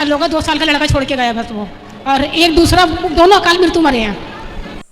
साल होगा, 2 साल का लड़का छोड़ के गया बस वो, और एक दूसरा दोनों अकाल मृत्यु मरे हैं।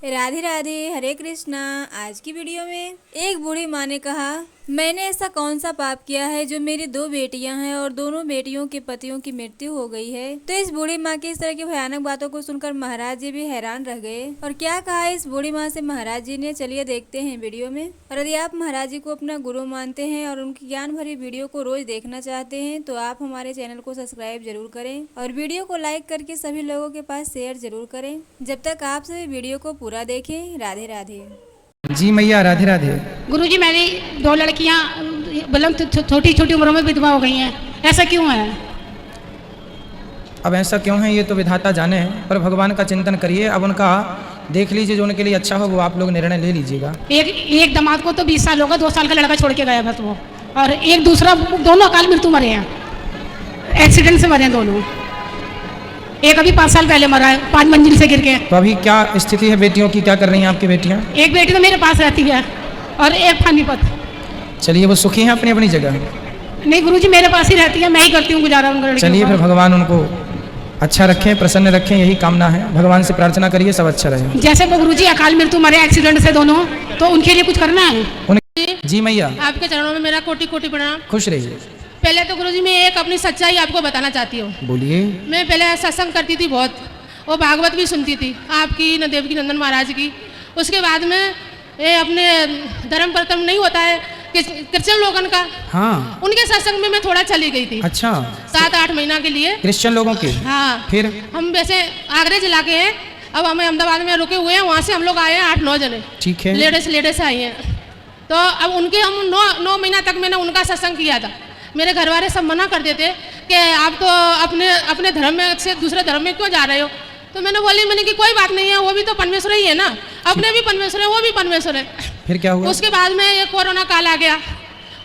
राधे राधे, हरे कृष्णा। आज की वीडियो में एक बूढ़ी माँ ने कहा, मैंने ऐसा कौन सा पाप किया है जो मेरी 2 बेटियां हैं और दोनों बेटियों के पतियों की मृत्यु हो गई है। तो इस बूढ़ी माँ की इस तरह की भयानक बातों को सुनकर महाराज जी भी हैरान रह गए। और क्या कहा इस बूढ़ी माँ से महाराज जी ने, चलिए देखते हैं वीडियो में। और यदि आप महाराज जी को अपना गुरु मानते हैं और उनकी ज्ञान भरी वीडियो को रोज देखना चाहते हैं तो आप हमारे चैनल को सब्सक्राइब जरूर करें और वीडियो को लाइक करके सभी लोगों के पास शेयर जरूर करें। जब तक आप सभी वीडियो को पूरा देखें। राधे राधे। जी मैया, राधे राधे। गुरुजी, मेरी 2 लड़कियां बलम छोटी छोटी उम्रों में विधवा हो गई हैं, ऐसा क्यों है? अब ऐसा क्यों है ये तो विधाता जाने, पर भगवान का चिंतन करिए। अब उनका देख लीजिए, जो उनके लिए अच्छा हो वो आप लोग निर्णय ले लीजिएगा। एक दामाद को तो 20 साल होगा, 2 साल का लड़का छोड़ के गया बस वो, और एक दूसरा दोनों अकाल मृत्यु मरे हैं, एक्सीडेंट से मरे हैं दोनों। एक अभी 5 साल पहले मरा है, 5 मंजिल से गिर के। तो अभी क्या स्थिति है बेटियों की, क्या कर रही हैं आपकी बेटियां? एक बेटी तो मेरे पास रहती है और एक पानीपत। चलिए, वो सुखी हैं अपनी अपनी जगह? नहीं गुरुजी, मेरे पास ही रहती है, मैं ही करती हूँ गुजारा उनका। चलिए फिर भगवान उनको अच्छा रखें, प्रसन्न रखें, यही कामना है। भगवान से प्रार्थना करिए सब अच्छा रहे। जैसे वो गुरुजी अकाल मृत्यु मरे एक्सीडेंट से दोनों, तो उनके लिए कुछ करना है। जी मैया, आपके चरणों में मेरा कोटि कोटि प्रणाम। खुश रहिए। पहले तो गुरुजी मैं एक अपनी सच्चाई आपको बताना चाहती हूँ। बोलिए। मैं पहले सत्संग करती थी बहुत, वो भागवत भी सुनती थी आपकी, न देवकी नंदन महाराज की। उसके बाद में ये अपने धर्म प्रथम नहीं होता है क्रिश्चियन लोगन का, हाँ, उनके सत्संग में मैं थोड़ा चली गई थी। अच्छा। 7-8 महीना के लिए क्रिश्चियन लोगों के? हाँ। फिर हम वैसे आगरे जिला के हैं, अब हम अहमदाबाद में रुके हुए हैं, वहाँ से हम लोग आए हैं 8-9 जने। ठीक है। लेडीज आई हैं। तो अब उनके हम 9 महीना तक मैंने उनका सत्संग किया था। मेरे घर वाले सब मना कर देते कि आप तो अपने धर्म में से दूसरे धर्म में क्यों जा रहे हो। तो मैंने कि कोई बात नहीं है, वो भी तो परमेश्वर ही है ना, अपने भी परमेश्वर है, वो भी परमेश्वर है। फिर क्या हुआ? उसके बाद में ये कोरोना काल आ गया,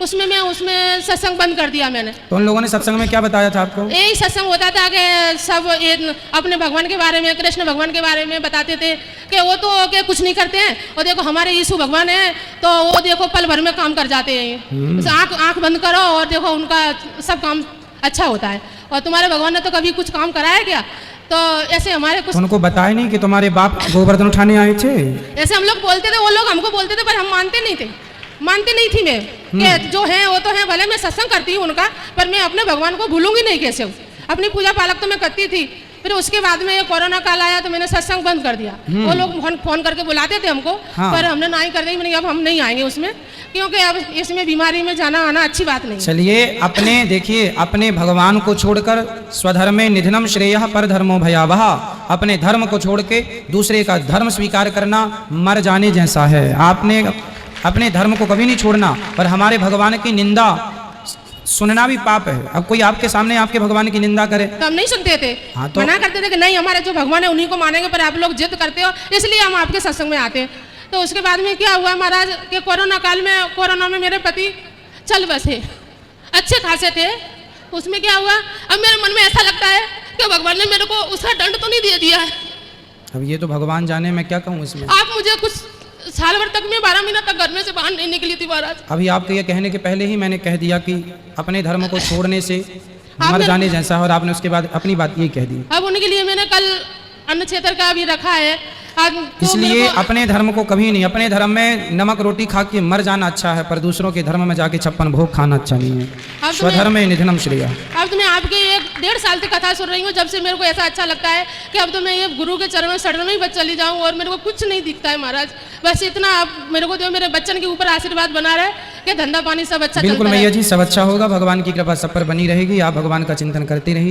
उसमें सत्संग बंद कर दिया मैंने। तो उन लोगों ने सत्संग में क्या बताया था आपको? यही सत्संग होता था कि सब अपने भगवान के बारे में, कृष्ण भगवान के बारे में बताते थे कि वो तो के कुछ नहीं करते हैं, और देखो हमारे यीशु भगवान है तो वो देखो पल भर में काम कर जाते हैं। आँख बंद करो और देखो उनका सब काम अच्छा होता है, और तुम्हारे भगवान ने तो कभी कुछ काम कराया क्या? तो ऐसे हमारे कुछ उनको बताया नहीं कि तुम्हारे बाप गोवर्धन उठाने आए थे? ऐसे हम लोग बोलते थे, वो लोग हमको बोलते थे, पर हम मानते नहीं थी मैं कि जो है वो तो है। भले मैं सत्संग करती हूँ उनका, पर मैं अपने भगवान को भूलूंगी नहीं कैसे। अपनी पूजा पालक तो मैं करती थी। फिर उसके बाद में ये कोरोना काल आया तो मैंने सत्संग बंद कर दिया। वो लोग फोन करके बुलाते थे हमको, हाँ। पर हमने ना ही कर दी। मैंने अब हम नहीं आएंगे उसमें, क्योंकि अब इसमें बीमारी में जाना आना अच्छी बात नहीं। चलिए, देखिए, अपने भगवान को छोड़कर स्वधर्मे निधनम श्रेयः पर धर्मो भयावह, अपने धर्म को छोड़ के दूसरे का धर्म स्वीकार करना मर जाने जैसा है। आपने अपने धर्म को कभी नहीं छोड़ना, पर हमारे भगवान की निंदा सुनना भी पाप है। अब कोई आपके सामने आपके भगवान की निंदा करे तो हम नहीं सुनते थे। हाँ, तो मना करते थे कि नहीं, हमारे जो भगवान है उन्हीं को मानेंगे, पर आप लोग जिद करते हो इसलिए हम आपके सत्संग में आते हैं। तो उसके बाद में क्या हुआ महाराज के कोरोना में मेरे पति चल बसे, अच्छे खासे थे। उसमें क्या हुआ, अब मेरे मन में ऐसा लगता है कि भगवान ने मेरे को उसका दंड तो नहीं दे दिया है। अब ये तो भगवान जाने, मैं क्या कहूँ इसमें। आप मुझे कुछ साल भर तक, मैं 12 महीना तक घर में से बाहर नहीं निकली थी महाराज। अभी आपके ये कहने के पहले ही मैंने कह दिया कि अपने धर्म को छोड़ने से मर जाने जैसा है, और आपने उसके बाद अपनी बात यही कह दी। अब उनके लिए मैंने कल अन्न क्षेत्र का भी रखा है। इसलिए अपने धर्म को कभी नहीं, अपने धर्म में नमक रोटी खा के मर जाना अच्छा है, पर दूसरों के धर्म में जाके 56 भोग खाना अच्छा नहीं है। स्वधर्मे निधनम श्रेयः। अब तो मैं आपके 1-1.5 साल से कथा सुन रही हूँ, जब से मेरे को ऐसा अच्छा लगता है कि अब तो मैं ये गुरु के चरण में शरण में ही बच चली जाऊँ, और मेरे को कुछ नहीं दिखता है महाराज। बस इतना आप मेरे को जो मेरे बच्चन के ऊपर आशीर्वाद बना रहे कि धंधा पानी सब अच्छा। बिल्कुल मैया जी, सब अच्छा होगा, भगवान की कृपा सब पर बनी रहेगी। आप भगवान का चिंतन करते रहिए।